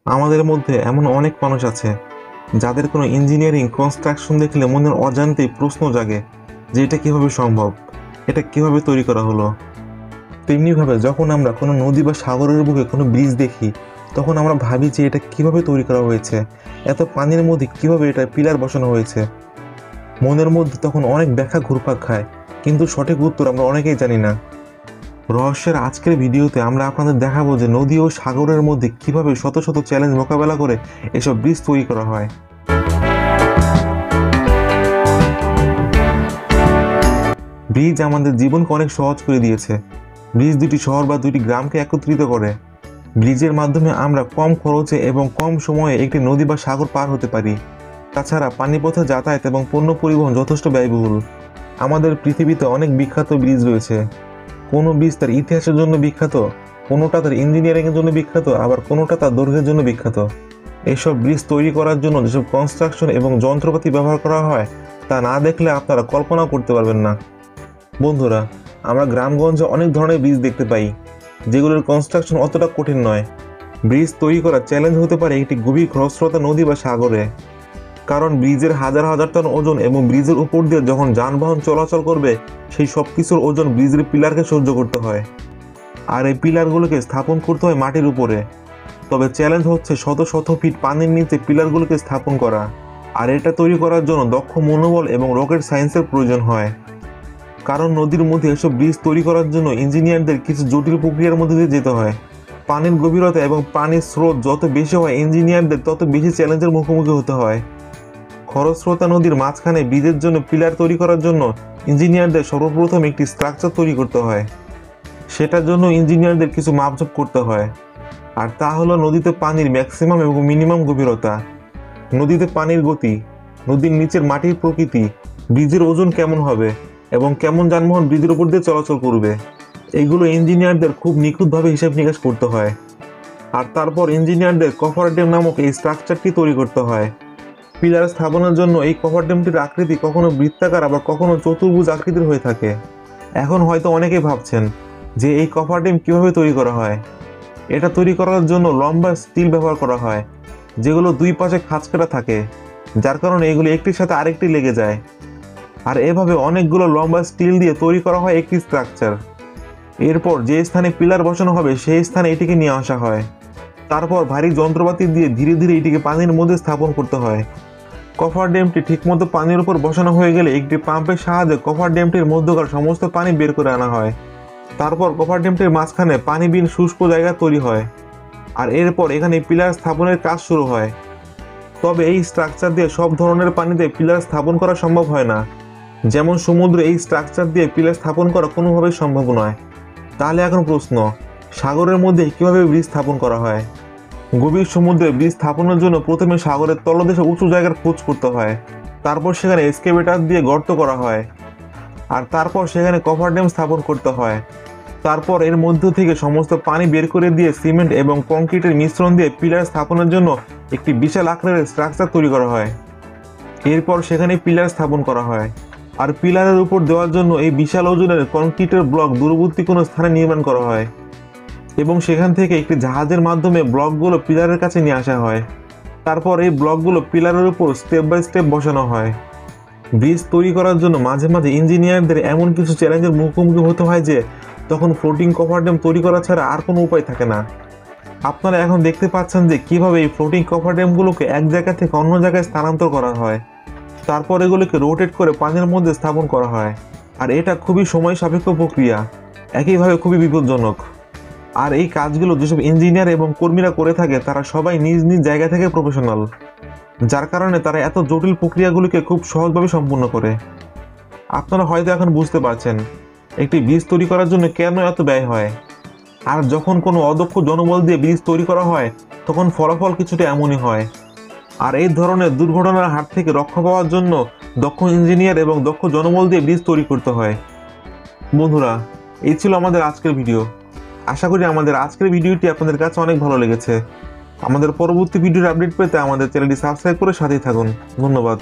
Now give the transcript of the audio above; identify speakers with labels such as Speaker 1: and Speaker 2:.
Speaker 1: আমাদের মধ্যে এমন অনেক মানুষ আছে যাদের কোনো ইঞ্জিনিয়ারিং কনস্ট্রাকশন দেখলে মনের অজান্তেই প্রশ্ন জাগে যে এটা কিভাবে সম্ভব, এটা কিভাবে তৈরি করা হলো। তেমনিভাবে যখন আমরা কোনো নদী বা সাগরের বুকে কোনো ব্রিজ দেখি, তখন আমরা ভাবি যে এটা কিভাবে তৈরি করা হয়েছে, এত পানির মধ্যে কিভাবে এটা পিলার বসানো হয়েছে। মনের মধ্যে তখন অনেক ব্যাখ্যা ঘুরপাক খায়, কিন্তু সঠিক উত্তর আমরা অনেকেই জানি না। রহস্যের আজকের ভিডিওতে আমরা আপনাদের দেখাবো যে নদী ও সাগরের মধ্যে কিভাবে শত শত চ্যালেঞ্জ মোকাবেলা করে এসব ব্রিজ তৈরি করা হয়। ব্রিজ আমাদের জীবনকে অনেক সহজ করে দিয়েছে। ব্রিজ দুটি শহর বা দুটি গ্রামকে একত্রিত করে। ব্রিজের মাধ্যমে আমরা কম খরচে এবং কম সময়ে একটি নদী বা সাগর পার হতে পারি। তাছাড়া পানিপথে যাতায়াত এবং পণ্য পরিবহন যথেষ্ট ব্যয়বহুল। আমাদের পৃথিবীতে অনেক বিখ্যাত ব্রিজ রয়েছে। কোনো ব্রিজ তার ইতিহাসের জন্য বিখ্যাত, কোনোটা তার ইঞ্জিনিয়ারিংয়ের জন্য বিখ্যাত, আবার কোনোটা তার দৈর্ঘ্যের জন্য বিখ্যাত। এইসব ব্রিজ তৈরি করার জন্য যেসব কনস্ট্রাকশন এবং যন্ত্রপাতি ব্যবহার করা হয় তা না দেখলে আপনারা কল্পনাও করতে পারবেন না। বন্ধুরা, আমরা গ্রামগঞ্জে অনেক ধরনের ব্রিজ দেখতে পাই যেগুলোর কনস্ট্রাকশন অতটা কঠিন নয়। ব্রিজ তৈরি করা চ্যালেঞ্জ হতে পারে একটি গভীর খরস্রোতা নদী বা সাগরে, কারণ ব্রিজের হাজার হাজার টন ওজন এবং ব্রিজের উপর দিয়ে যখন যানবাহন চলাচল করবে সেই সব কিছুর ওজন ব্রিজের পিলারকে সহ্য করতে হয়। আর এই পিলারগুলোকে স্থাপন করতে হয় মাটির উপরে। তবে চ্যালেঞ্জ হচ্ছে শত শত ফিট পানির নিচে পিলারগুলোকে স্থাপন করা। আর এটা তৈরি করার জন্য দক্ষ মনোবল এবং রকেট সায়েন্সের প্রয়োজন হয়। কারণ নদীর মধ্যে এসব ব্রিজ তৈরি করার জন্য ইঞ্জিনিয়ারদের কিছু জটিল প্রক্রিয়ার মধ্যে দিয়ে যেতে হয়। পানির গভীরতা এবং পানির স্রোত যত বেশি হয় ইঞ্জিনিয়ারদের তত বেশি চ্যালেঞ্জের মুখোমুখি হতে হয়। খরস্রোতা নদীর মাঝখানে ব্রিজের জন্য পিলার তৈরি করার জন্য ইঞ্জিনিয়ারদের সর্বপ্রথম একটি স্ট্রাকচার তৈরি করতে হয়। সেটার জন্য ইঞ্জিনিয়ারদের কিছু মাপজোপ করতে হয়। আর তা হলো নদীতে পানির ম্যাক্সিমাম এবং মিনিমাম গভীরতা, নদীতে পানির গতি, নদীর নিচের মাটির প্রকৃতি, ব্রিজের ওজন কেমন হবে এবং কেমন যানবাহন ব্রিজের উপর দিয়ে চলাচল করবে। এইগুলো ইঞ্জিনিয়ারদের খুব নিখুঁতভাবে হিসাব নিকাশ করতে হয়। আর তারপর ইঞ্জিনিয়ারদের কফার ড্যাম নামক এই স্ট্রাকচারটি তৈরি করতে হয়। পিলার স্থাপনের জন্য এই কভার ড্যামটির আকৃতি কখনো বৃত্তাকার আবার কখনো চতুর্ভুজ আকৃতির হয়ে থাকে। এখন হয়তো অনেকেই ভাবছেন যে এই কভার ড্যাম কীভাবে তৈরি করা হয়। এটা তৈরি করার জন্য লম্বা স্টিল ব্যবহার করা হয়, যেগুলো দুই পাশে খাঁজকাটা থাকে, যার কারণে এগুলো একটির সাথে আরেকটি লেগে যায়। আর এভাবে অনেকগুলো লম্বা স্টিল দিয়ে তৈরি করা হয় একটি স্ট্রাকচার। এরপর যে স্থানে পিলার বসানো হবে সেই স্থানে এটিকে নিয়ে আসা হয়। তারপর ভারী যন্ত্রপাতি দিয়ে ধীরে ধীরে এটিকে পানির মধ্যে স্থাপন করতে হয়। কফার ড্যামটি ঠিকমতো পানির উপর বসানো হয়ে গেলে একটি পাম্পের সাহায্যে কফার ড্যামটির মধ্যকার সমস্ত পানি বের করে আনা হয়। তারপর কফার ড্যামটির মাঝখানে পানিবিহীন শুষ্ক জায়গা তৈরি হয়। আর এরপর এখানে পিলার স্থাপনের কাজ শুরু হয়। তবে এই স্ট্রাকচার দিয়ে সব ধরনের পানিতে পিলার স্থাপন করা সম্ভব হয় না। যেমন সমুদ্রে এই স্ট্রাকচার দিয়ে পিলার স্থাপন করা কোনোভাবেই সম্ভব নয়। তাহলে এখন প্রশ্ন, সাগরের মধ্যে কিভাবে ব্রিজ স্থাপন করা হয়? গভীর সমুদ্রে ব্রিজ স্থাপনের জন্য প্রথমে সাগরের তলদেশে উঁচু জায়গার খোঁজ করতে হয়। তারপর সেখানে এক্সকেভেটর দিয়ে গর্ত করা হয়। আর তারপর সেখানে কভার ড্যাম স্থাপন করতে হয়। তারপর এর মধ্য থেকে সমস্ত পানি বের করে দিয়ে সিমেন্ট এবং কংক্রিটের মিশ্রণ দিয়ে পিলার স্থাপনের জন্য একটি বিশাল আকারের স্ট্রাকচার তৈরি করা হয়। এরপর সেখানে পিলার স্থাপন করা হয়। আর পিলারের উপর দেওয়ার জন্য এই বিশাল ওজনের কংক্রিটের ব্লক দূরবর্তী কোনো স্থানে নির্মাণ করা হয় এবং সেখান থেকে একটি জাহাজের মাধ্যমে ব্লকগুলো পিলারের কাছে নিয়ে আসা হয়। তারপর এই ব্লকগুলো পিলারের উপর স্টেপ বাই স্টেপ বসানো হয়। ব্রিজ তৈরি করার জন্য মাঝে মাঝে ইঞ্জিনিয়ারদের এমন কিছু চ্যালেঞ্জের মুখোমুখি হতে হয় যে তখন ফ্লোটিং কভার ড্যাম তৈরি করা ছাড়া আর কোনো উপায় থাকে না। আপনারা এখন দেখতে পাচ্ছেন যে কিভাবে এই ফ্লোটিং কভার ড্যামগুলোকে এক জায়গা থেকে অন্য জায়গায় স্থানান্তর করা হয়। তারপর এগুলোকে রোটেট করে পানির মধ্যে স্থাপন করা হয়। আর এটা খুবই সময় সাপেক্ষ প্রক্রিয়া, একইভাবে খুবই বিপজ্জনক। আর এই কাজগুলো যেসব ইঞ্জিনিয়ার এবং কর্মীরা করে থাকে তারা সবাই নিজ নিজ জায়গা থেকে প্রফেশনাল, যার কারণে তারা এত জটিল প্রক্রিয়াগুলিকে খুব সহজভাবে সম্পূর্ণ করে। আপনারা হয়তো এখন বুঝতে পারছেন একটি ব্রিজ তৈরি করার জন্য কেন এত ব্যয় হয়। আর যখন কোনো অদক্ষ জনবল দিয়ে ব্রিজ তৈরি করা হয় তখন ফলাফল কিছুটা এমনই হয়। আর এই ধরনের দুর্ঘটনার হাত থেকে রক্ষা পাওয়ার জন্য দক্ষ ইঞ্জিনিয়ার এবং দক্ষ জনবল দিয়ে ব্রিজ তৈরি করতে হয়। বন্ধুরা, এই ছিল আমাদের আজকের ভিডিও। আশা করি আমাদের আজকের ভিডিওটি আপনাদের কাছে অনেক ভালো লেগেছে। আমাদের পরবর্তী ভিডিওর আপডেট পেতে আমাদের চ্যানেলটি সাবস্ক্রাইব করে সাথেই থাকুন। ধন্যবাদ।